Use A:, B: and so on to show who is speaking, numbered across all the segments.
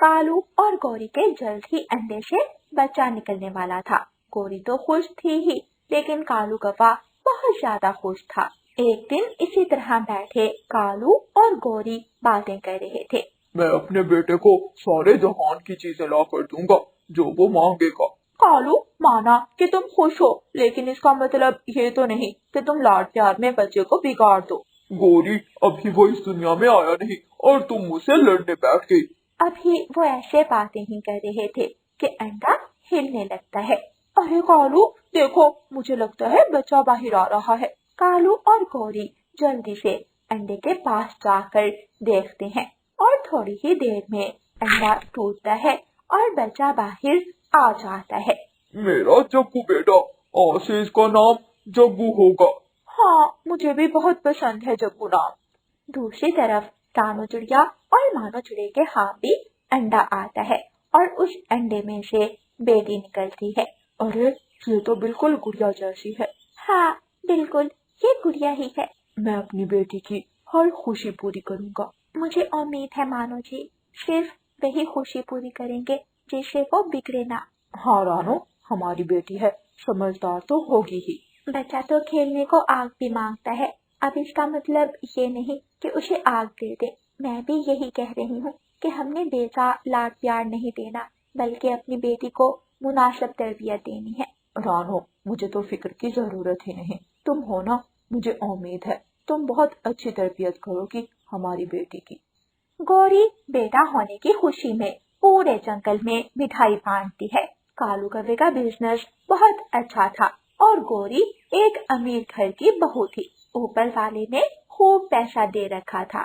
A: कालू और गौरी के जल्द ही अंडे से बच्चा निकलने वाला था। गौरी तो खुश थी ही, लेकिन कालू कौवा बहुत ज्यादा खुश था। एक दिन इसी तरह बैठे कालू और गौरी बातें कर रहे थे।
B: मैं अपने बेटे को सारे जहान की चीजें ला कर दूंगा जो वो मांगेगा।
A: कालू माना कि तुम खुश हो, लेकिन इसका मतलब ये तो नहीं कि तुम लाड प्यार में बच्चे को बिगाड़ दो।
B: गौरी, अभी वो इस दुनिया में आया नहीं और तुम मुझसे लड़ने बैठ गई।
A: अभी वो ऐसे बातें ही कर रहे थे कि अंडा हिलने लगता है। अरे कालू देखो, मुझे लगता है बच्चा बाहर आ रहा है। कालू और गौरी जल्दी से अंडे के पास जाकर देखते हैं और थोड़ी ही देर में अंडा टूटता है और बच्चा बाहर आ जाता है।
B: मेरा जग्गू बेटा, आज से इसका नाम जग्गू होगा।
A: हाँ, मुझे भी बहुत पसंद है जग्गू नाम। दूसरी तरफ रानो चिड़िया और मानो चिड़िया के हाथ भी अंडा आता है और उस अंडे में से बेटी निकलती है।
B: अरे ये तो बिल्कुल गुड़िया जैसी है।
A: हाँ बिल्कुल, ये गुड़िया ही है।
B: मैं अपनी बेटी की हर खुशी पूरी करूंगा।
A: मुझे उम्मीद है मानो जी सिर्फ वही खुशी पूरी करेंगे जिससे वो बिगड़े ना।
B: हाँ रानो, हमारी बेटी है, समझदार तो होगी ही।
A: बच्चा तो खेलने को आग भी मांगता है, अब इसका मतलब ये नहीं कि उसे आग दे दे। मैं भी यही कह रही हूँ कि हमने बेटा लाड प्यार नहीं देना, बल्कि अपनी बेटी को मुनासिब तरबियत देनी है।
B: रानो, मुझे तो फिक्र की जरूरत ही नहीं, तुम हो ना, मुझे उम्मीद है तुम बहुत अच्छी तरबियत करोगी हमारी बेटी की।
A: गौरी बेटा होने की खुशी में पूरे जंगल में मिठाई बांटती है। कालू कौवे का बिजनेस बहुत अच्छा था और गौरी एक अमीर घर की बहू थी। ऊपर वाले ने खूब पैसा दे रखा था।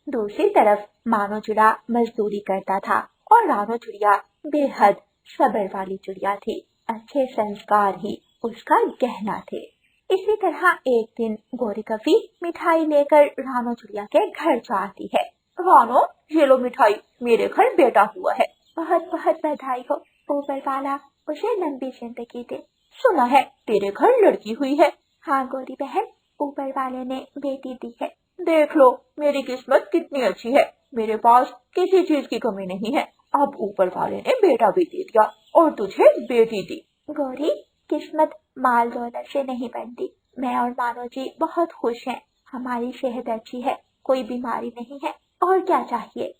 A: दूसरी तरफ मानो चिड़िया मजदूरी करता था और रानो चिड़िया बेहद सब्र वाली चिड़िया थी। अच्छे संस्कार ही उसका गहना थे। इसी तरह एक दिन गौरी कौवी मिठाई लेकर रानो चिड़िया के घर जाती है। रानो, ये लो मिठाई, मेरे घर बेटा हुआ है। बहुत बहुत बधाई हो, ऊपर वाला उसे लंबी जिंदगी दे। सुना है तेरे घर लड़की हुई है। हाँ गौरी बहन, ऊपर वाले ने बेटी दी है।
B: देख लो मेरी किस्मत कितनी अच्छी है, मेरे पास किसी चीज की कमी नहीं है। अब ऊपर वाले ने बेटा भी दे दिया और तुझे बेटी दी।
A: गौरी, किस्मत माल दौलत से नहीं बनती। मैं और मानो जी बहुत खुश हैं, हमारी सेहत अच्छी है, कोई बीमारी नहीं है, और क्या चाहिए।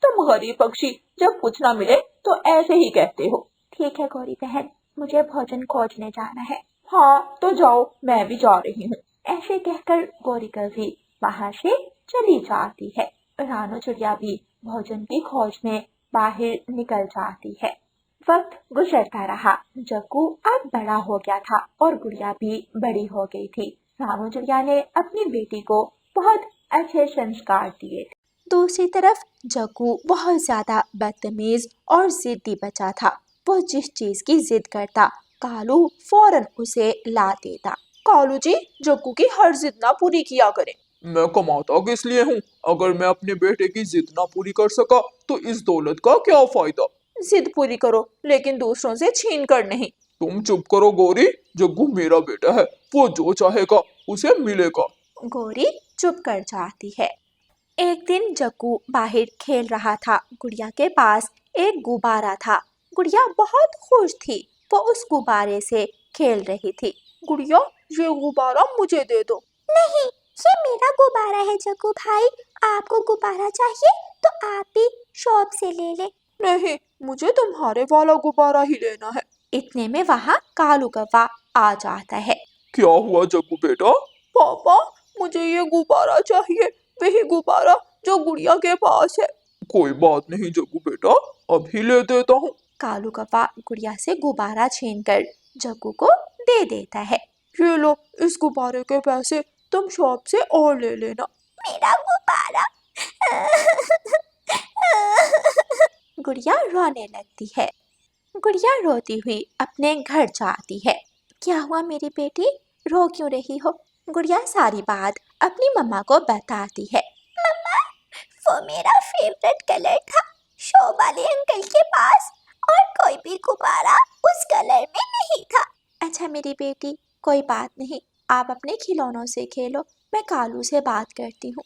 B: तुम गरीब पक्षी, जब कुछ ना मिले तो ऐसे ही कहते हो।
A: ठीक है गौरी बहन, मुझे भोजन खोजने जाना है।
B: हाँ तो जाओ, मैं भी जा रही हूँ।
A: ऐसे कहकर गौरी कौवी वहाँ से चली जाती है। रानो चिड़िया भी भोजन की खोज में बाहर निकल जाती है। वक्त गुजरता रहा। जग्गू अब बड़ा हो गया था और गुड़िया भी बड़ी हो गई थी। रानो चिड़िया ने अपनी बेटी को बहुत अच्छे संस्कार दिए थे। दूसरी तरफ जग्गू बहुत ज्यादा बदतमीज और जिद्दी बच्चा था। वो जिस चीज की जिद करता कालू फौरन उसे ला देता।
B: कालू जी, जग्गू की हर जिद ना पूरी किया करें। मैं कमाता किस लिए हूँ? अगर मैं अपने बेटे की जिद ना पूरी कर सका तो इस दौलत का क्या फायदा?
A: जिद पूरी करो, लेकिन दूसरों से छीन कर नहीं।
B: तुम चुप करो गौरी, जग्गू मेरा बेटा है, वो जो चाहेगा उसे मिलेगा।
A: गौरी चुप कर जाती है। एक दिन जग्गू बाहर खेल रहा था। गुड़िया के पास एक गुब्बारा था। गुड़िया बहुत खुश थी, वो उस गुब्बारे से खेल रही थी।
B: गुड़िया, ये गुब्बारा मुझे दे दो।
A: नहीं, ये मेरा गुब्बारा है जग्गू भाई, आपको गुब्बारा चाहिए तो आप भी शॉप से ले ले।
B: नहीं, मुझे तुम्हारे वाला गुब्बारा ही लेना है।
A: इतने में वहाँ कालू कौवा आ जाता है।
B: क्या हुआ जग्गू बेटा? पापा, मुझे ये गुब्बारा चाहिए, वही गुब्बारा जो गुड़िया के पास है। कोई बात नहीं जग्गू बेटा, अभी ले देता हूँ।
A: कालू कौवा गुड़िया से गुब्बारा छीनकर जग्गू को दे देता है।
B: ये लो, इस गुब्बारे के पैसे तुम शॉप से और ले लेना।
A: मेरा गुब्बारा। गुड़िया रोने लगती है। गुड़िया रोती हुई अपने घर जाती है। क्या हुआ मेरी बेटी, रो क्यों रही हो? गुड़िया सारी बात अपनी मम्मा को बताती है। मम्मा, वो मेरा फेवरेट कलर था शो वाले अंकल के पास, और कोई भी गुब्बारा उस कलर में नहीं था। अच्छा मेरी बेटी, कोई बात नहीं, आप अपने खिलौनों से खेलो, मैं कालू से बात करती हूँ।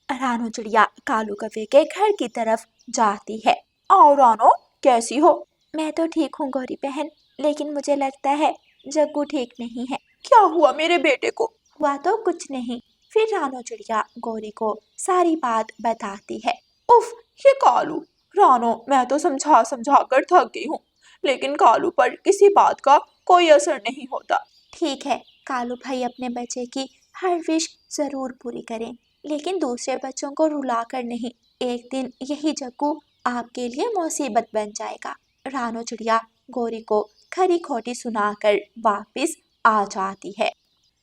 A: रानो चिड़िया कालू कौवे के घर की तरफ जाती है।
B: आओ रानो, कैसी हो?
A: मैं तो ठीक हूँ गौरी बहन, लेकिन मुझे लगता है जग्गू ठीक नहीं है।
B: क्या हुआ मेरे बेटे को?
A: हुआ तो कुछ नहीं। फिर रानो चिड़िया गौरी को सारी बात बताती है।
B: उफ, ये कालू। रानो, मैं तो समझा समझा कर थक गई हूँ, लेकिन कालू पर किसी बात का कोई असर नहीं होता।
A: ठीक है, कालू भाई अपने बच्चे की हर विश जरूर पूरी करें, लेकिन दूसरे बच्चों को रुला कर नहीं। एक दिन यही जग्गू आपके लिए मुसीबत बन जाएगा। रानो चिड़िया गौरी को खरी खोटी सुनाकर वापस आ जाती है।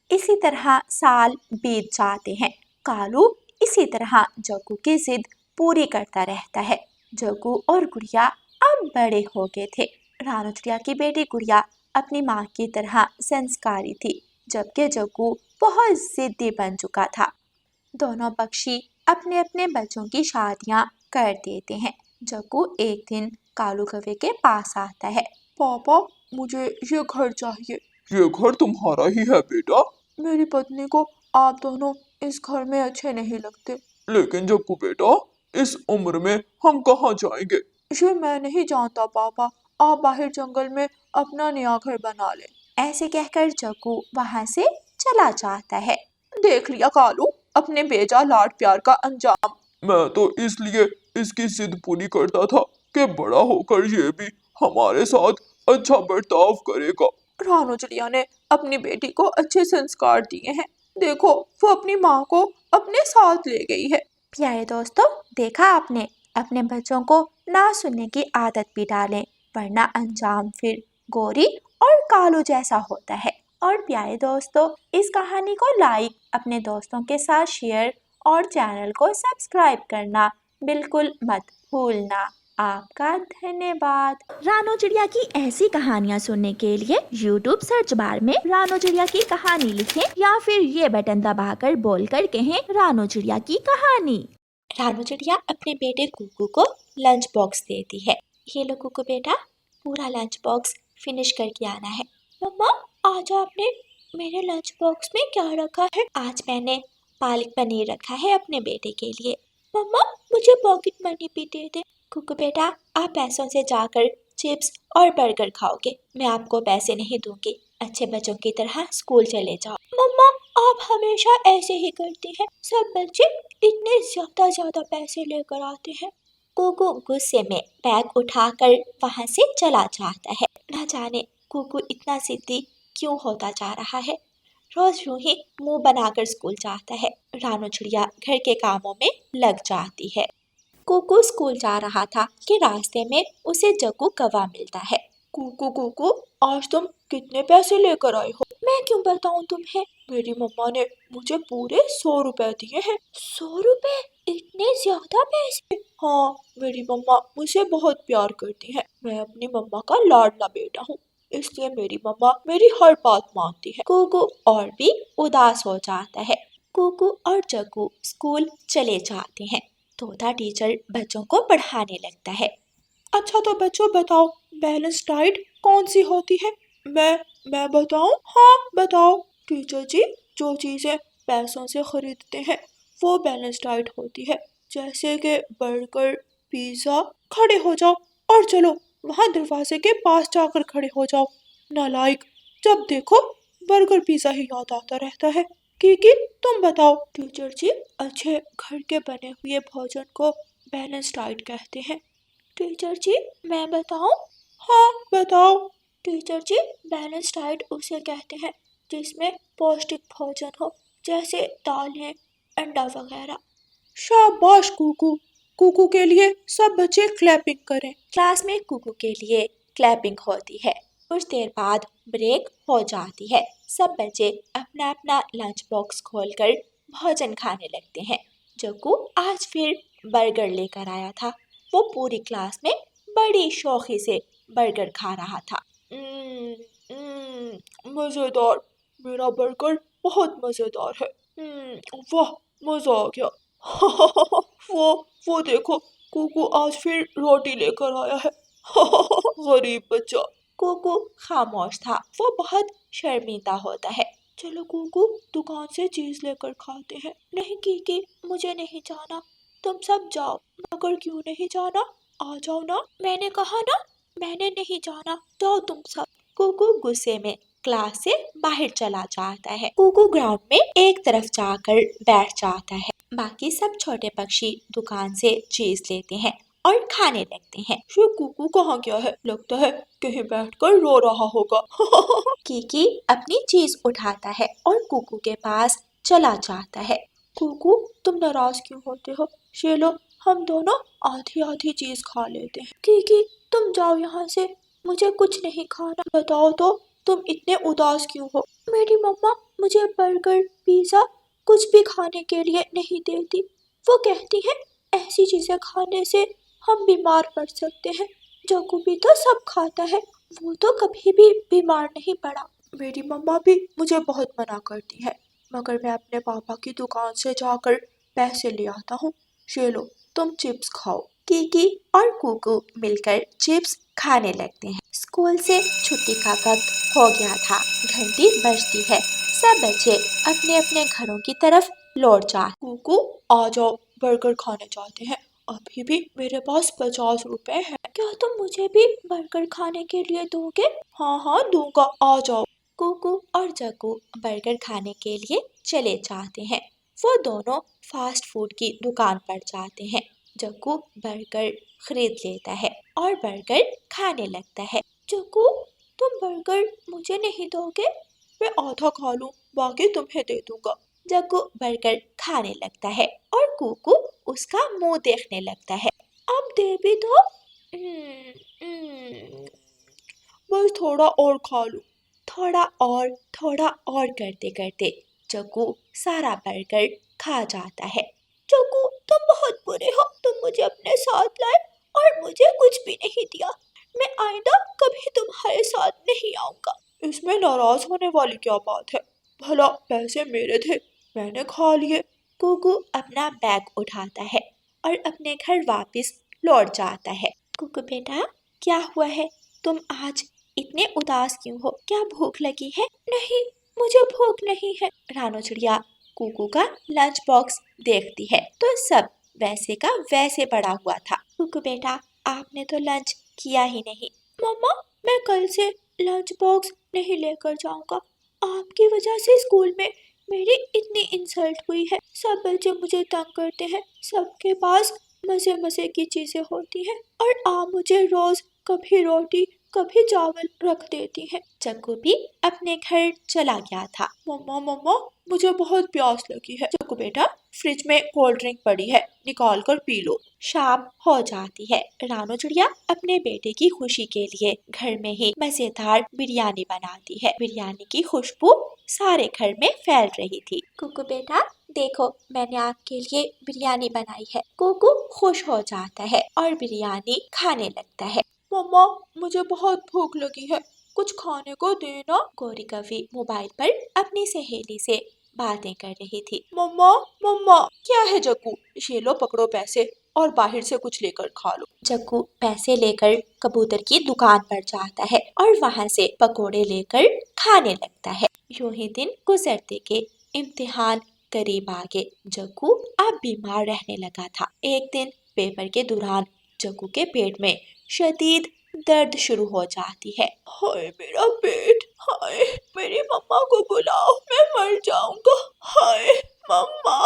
A: इसी तरह साल बीत जाते हैं। कालू इसी तरह जग्गू की जिद पूरी करता रहता है। जग्गू और गुड़िया अब बड़े हो गए थे। रानो चिड़िया की बेटी गुड़िया अपनी माँ की तरह संस्कारी थी, जबकि जग्गू बहुत जिद्दी बन चुका था। दोनों पक्षी अपने अपने बच्चों की शादियाँ कर देते हैं। जग्गू एक दिन कालू कौवे के पास आता है।
B: पापा, मुझे ये घर चाहिए। ये घर तुम्हारा ही है बेटा। मेरी पत्नी को आप दोनों इस घर में अच्छे नहीं लगते। लेकिन जग्गू बेटा, इस उम्र में हम कहाँ जाएंगे? ये मैं नहीं जानता पापा, आप बाहर जंगल में अपना नया घर बना लें।
A: ऐसे कहकर जग्गू वहाँ से चला जाता है।
B: देख लिया कालू, अपने बेजा लाड प्यार का अंजाम। मैं तो इसलिए इसकी जिद पूरी करता था कि बड़ा होकर ये भी हमारे साथ अच्छा बर्ताव करेगा। रानो चिड़िया ने अपनी बेटी को अच्छे संस्कार दिए हैं। देखो, वो अपनी माँ को अपने साथ ले गई है।
A: प्यारे दोस्तों, देखा आपने, अपने बच्चों को ना सुनने की आदत भी डालें, वरना अंजाम फिर गौरी और कालू जैसा होता है। और प्यारे दोस्तों, इस कहानी को लाइक, अपने दोस्तों के साथ शेयर और चैनल को सब्सक्राइब करना बिल्कुल मत भूलना। आपका धन्यवाद। रानो चिड़िया की ऐसी कहानियाँ सुनने के लिए YouTube सर्च बार में रानो चिड़िया की कहानी लिखें या फिर ये बटन दबाकर बोलकर कहें रानो चिड़िया की कहानी। रानो चिड़िया अपने बेटे कुकू को लंच बॉक्स देती है। ये लो कुकू बेटा, पूरा लंच बॉक्स फिनिश करके आना है। मम्मा, आज आपने मेरे लंच बॉक्स में क्या रखा है? आज मैंने पालक पनीर रखा है अपने बेटे के लिए। मम्मा, मुझे पॉकेट मनी भी दे दे। कुकू बेटा, आप पैसों से जाकर चिप्स और बर्गर खाओगे, मैं आपको पैसे नहीं दूंगी। अच्छे बच्चों की तरह स्कूल चले जाओ। मम्मा, आप हमेशा ऐसे ही करती हैं, सब बच्चे इतने ज्यादा पैसे लेकर आते हैं। कुकू गुस्से में बैग उठाकर वहाँ से चला जाता है। ना जाने कुकू इतना जिद्दी क्यों होता जा रहा है। रोज यूं ही मुंह बनाकर स्कूल जाता है। रानो चिड़िया घर के कामों में लग जाती है। कुकू स्कूल जा रहा था कि रास्ते में उसे जग्गू कौवा मिलता है।
B: कुकू कुकू, आज तुम कितने पैसे लेकर आए हो?
A: मैं क्यों बताऊं तुम्हें?
B: मेरी मम्मा ने मुझे पूरे 100 रुपए दिए हैं।
A: 100 रुपए? इतने ज्यादा पैसे?
B: हाँ, मेरी मम्मा मुझे बहुत प्यार करती है। मैं अपनी मम्मा का लाडला बेटा हूँ, इसलिए मेरी मम्मा मेरी हर बात मानती है।
A: कुकू और भी उदास हो जाता है। कुकू और जग्गू स्कूल चले जाते हैं। तोता टीचर बच्चों को पढ़ाने लगता है।
B: अच्छा तो बच्चों बताओ, बैलेंस डाइट कौन सी होती है? मैं बताऊं? हाँ बताओ। टीचर जी, जो चीजें पैसों से खरीदते हैं वो बैलेंस डाइट होती है, जैसे कि बर्गर, पिज्जा। खड़े हो जाओ और चलो वहाँ दरवाजे के पास जाकर खड़े हो जाओ। नालायक, जब देखो बर्गर पिज्जा ही याद आता रहता है। की तुम बताओ। टीचर जी, अच्छे घर के बने हुए भोजन को बैलेंस डाइट कहते हैं।
A: टीचर जी, मैं बताऊं?
B: हाँ बताओ।
A: टीचर जी, बैलेंस डाइट उसे कहते हैं जिसमें पौष्टिक भोजन हो, जैसे दालें, अंडा वगैरह।
B: शाबाश कुकू। कुकू के लिए सब बच्चे क्लैपिंग करें।
A: क्लास में कुकू के लिए क्लैपिंग होती है। कुछ देर बाद ब्रेक हो जाती है। सब बच्चे अपना अपना लंच बॉक्स खोलकर भोजन खाने लगते हैं। जग्गू आज फिर बर्गर लेकर आया था। वो पूरी क्लास में बड़ी शौकी से बर्गर खा रहा था।
B: मजेदार, मेरा बर्गर बहुत मजेदार है। वाह, मजा आ गया। वो देखो, कुकू आज फिर रोटी लेकर आया है। गरीब बच्चा।
A: कुकू खामोश था, वो बहुत शर्मिंदा होता है।
B: चलो कुकू, दुकान से चीज लेकर खाते हैं।
A: नहीं कीकी, मुझे नहीं जाना,
B: तुम सब जाओ, मगर क्यों नहीं जाना? आ जाओ ना, मैंने कहा ना, मैंने नहीं जाना, जाओ तुम सब। कुकू गुस्से में क्लास से बाहर चला जाता है। कुकू ग्राउंड में एक तरफ जाकर बैठ जाता है। बाकी सब छोटे पक्षी दुकान से चीज लेते हैं और खाने लगते हैं। ये कुकू कहाँ गया है? लगता है कहीं बैठकर रो रहा होगा। कीकी अपनी चीज उठाता है और कुकू के पास चला जाता है। कुकू, तुम नाराज क्यों होते हो? ये लो, हम दोनों आधी आधी चीज खा लेते हैं। कीकी, तुम जाओ यहाँ से, मुझे कुछ नहीं खाना। बताओ तो, तुम इतने उदास क्यों हो? मेरी मम्मा मुझे बर्गर, पिज्जा कुछ भी खाने के लिए नहीं देती। वो कहती है ऐसी चीजें खाने से हम बीमार पड़ सकते हैं। जग्गू भी तो सब खाता है, वो तो कभी भी बीमार नहीं पड़ा। मेरी मम्मा भी मुझे बहुत मना करती है, मगर मैं अपने पापा की दुकान से जाकर पैसे ले आता हूँ। ये लो, तुम चिप्स खाओ। कीकी और कुकू मिलकर चिप्स खाने लगते हैं। स्कूल से छुट्टी का वक्त हो गया था। घंटी बजती है। सब बच्चे अपने अपने घरों की तरफ लौट जा। कुकू, आ जाओ, बर्गर खाने जाते हैं। अभी भी मेरे पास 50 रुपए है। क्या तुम मुझे भी बर्गर खाने के लिए दोगे? हाँ हाँ दूंगा, आ जाओ। कुकू और जग्गू बर्गर खाने के लिए चले जाते हैं। वो दोनों फास्ट फूड की दुकान पर जाते हैं। जग्गू बर्गर खरीद लेता है और बर्गर खाने लगता है। जग्गू, तुम बर्गर मुझे नहीं दोगे? मैं आधा खा लूं, बाकी तुम्हें दे दूंगा। जग्गू बर्गर खाने लगता है और कुकू उसका मुंह देखने लगता है। अब दे भी दो। बस थोड़ा और खा लूं। थोड़ा और करते करते जग्गू सारा बर्गर खा जाता है। जग्गू, तुम बहुत बुरे हो, तुम मुझे अपने साथ लाए और मुझे कुछ भी नहीं दिया। मैं आइंदा कभी तुम्हारे साथ नहीं आऊंगा। इसमें नाराज होने वाली क्या बात है? भला पैसे मेरे थे, मैंने खा लिए। कुकू अपना बैग उठाता है और अपने घर वापस लौट जाता है। कुकू बेटा, क्या हुआ है? तुम आज इतने उदास क्यों हो? क्या भूख लगी है? नहीं, मुझे भूख नहीं है। रानो चिड़िया कुकू का लंच बॉक्स देखती है तो सब वैसे का वैसे पड़ा हुआ था। कुकू बेटा, आपने तो लंच किया ही नहीं। मम्मा, मैं कल से लंच बॉक्स नहीं लेकर जाऊंगा। आपकी वजह से स्कूल में मेरी इतनी इंसल्ट हुई है। सब बच्चे मुझे तंग करते हैं, सबके पास मजे मजे की चीजें होती हैं और आप मुझे रोज कभी रोटी कभी चावल रख देती हैं। जग्गू भी अपने घर चला गया था। मम्मा मम्मा, मुझे बहुत प्यास लगी है। जग्गू बेटा, फ्रिज में कोल्ड ड्रिंक पड़ी है, निकाल कर पी लो। शाम हो जाती है। रानो चिड़िया अपने बेटे की खुशी के लिए घर में ही मजेदार बिरयानी बनाती है। बिरयानी की खुशबू सारे घर में फैल रही थी। कुकू बेटा, देखो मैंने आपके लिए बिरयानी बनाई है। कुकू खुश हो जाता है और बिरयानी खाने लगता है। मम्मा, मुझे बहुत भूख लगी है, कुछ खाने को देना। गौरी कवि मोबाइल पर अपनी सहेली से बातें कर रही थी। मम्मा मम्मा, क्या है जग्गू? ये लो पकड़ो पैसे और बाहर से कुछ लेकर खा लो। जग्गू पैसे लेकर कबूतर की दुकान पर जाता है और वहाँ से पकोड़े लेकर खाने लगता है। यूं ही दिन गुजरते के इम्तिहान करीब आ गए। जग्गू अब बीमार रहने लगा था। एक दिन पेपर के दौरान जग्गू के पेट में शदीद दर्द शुरू हो जाती है। हाय मेरा पेट, हाय मेरी मम्मा को बुलाओ, मैं मर जाऊंगा। हाय मम्मा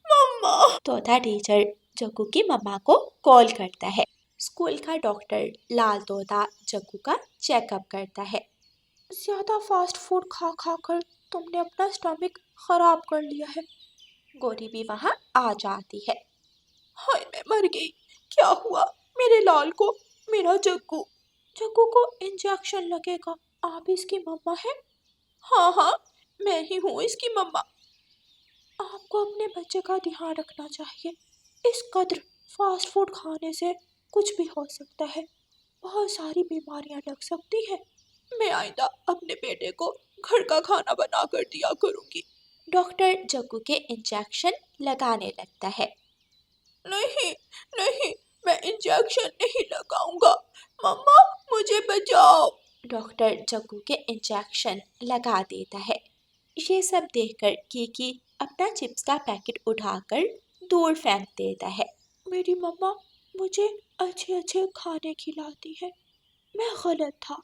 B: मम्मा। तोता टीचर जग्गू की मम्मा को कॉल करता है। स्कूल का डॉक्टर लाल तोता जग्गू का चेकअप करता है। ज्यादा फास्ट फूड खा खा कर तुमने अपना स्टमक खराब कर लिया है। गौरी भी वहाँ आ जाती है। हाय मैं मर गई, क्या हुआ मेरे लाल को? मेरा जग्गू। जग्गू को इंजेक्शन लगेगा। आप इसकी मम्मा हैं? हाँ हाँ, मैं ही हूँ इसकी मम्मा। आपको अपने बच्चे का ध्यान रखना चाहिए। इस कद्र फास्ट फूड खाने से कुछ भी हो सकता है, बहुत सारी बीमारियां लग सकती हैं। मैं आइंदा अपने बेटे को घर का खाना बना कर दिया करूंगी। डॉक्टर जग्गू के इंजेक्शन लगाने लगता है। नहीं नहीं, मैं इंजेक्शन नहीं लगाऊंगा, मम्मा मुझे बचाओ। डॉक्टर जग्गू के इंजेक्शन लगा देता है। ये सब देखकर कीकी अपना चिप्स का पैकेट उठाकर دور پھینک دیتا ہے۔ میری مما مجھے اچھے اچھے کھانے کھلاتی ہے، میں غلط تھا،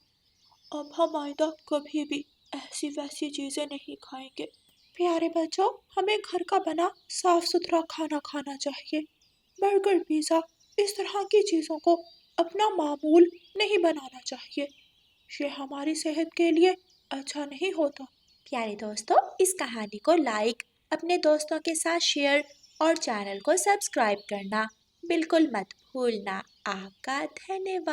B: اب ہم آئندہ کبھی بھی ایسی ویسی چیزیں نہیں کھائیں گے۔ پیارے بچوں، ہمیں گھر کا بنا صاف ستھرا کھانا کھانا چاہیے۔ برگر، پیزا، اس طرح کی چیزوں کو اپنا معمول نہیں بنانا چاہیے، یہ ہماری صحت کے لیے اچھا نہیں ہوتا۔ پیارے دوستوں، اس کہانی کو لائک، اپنے دوستوں کے ساتھ شیئر اور چینل کو سبسکرائب کرنا بالکل مت بھولنا۔ آپ کا دھنیہ واد۔